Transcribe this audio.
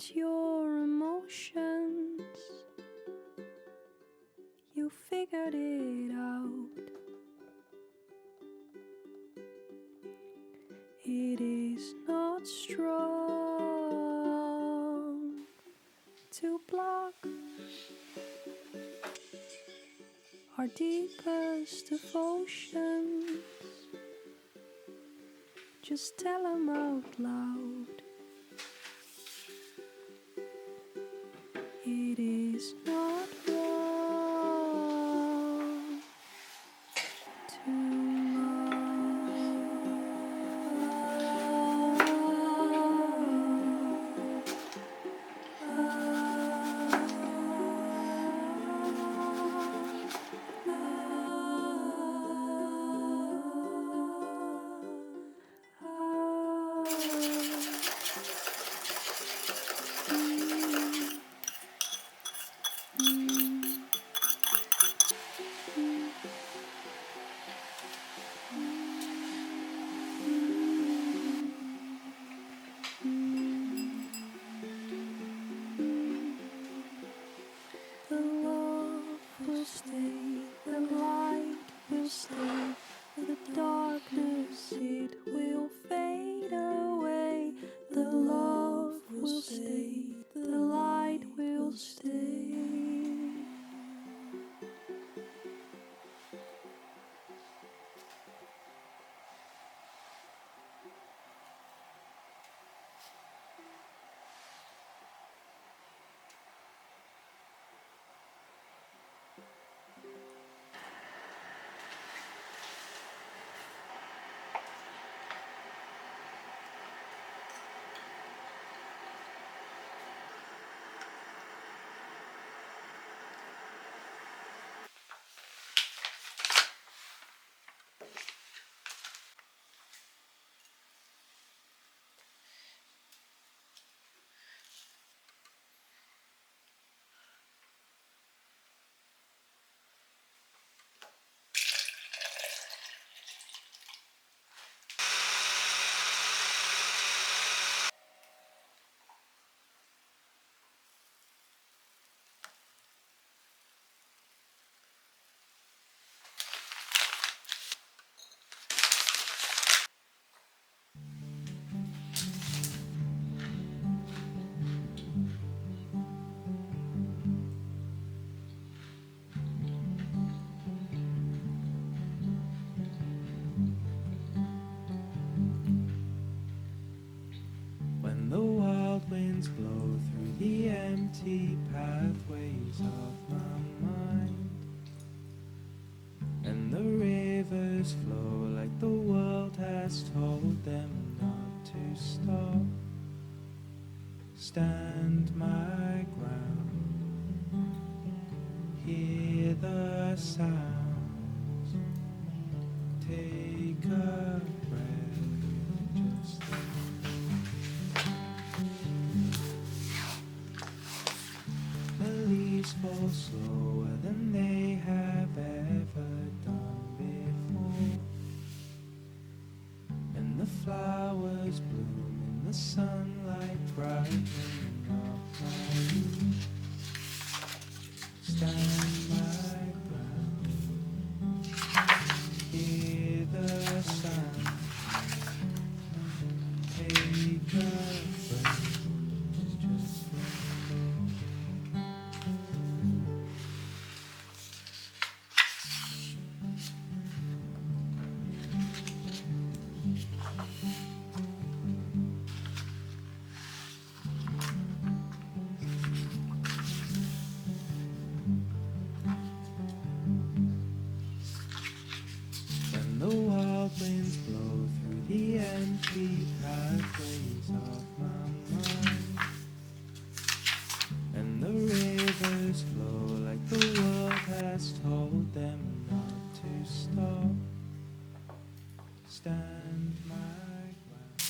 your emotions. You figured it out. It is not strong to block our deepest devotions. Just tell them out loud. It is not wrong to the love will stay, the light will stay, the darkness it will fade away. The love will stay, the light will stay. When the wild winds blow through the empty pathways of my mind, and the rivers flow like the world has told them not to stop, stand my ground, hear the sounds, take a breath, just the leaves fall slower than they have ever done before, and the flowers bloom in the sunlight brightening up my room. Stand my ground, hear the sound, take a breath, just when the wild winds blow through the empty pathways of my mind, and the rivers flow like the world has told them not to stop, stand my ground.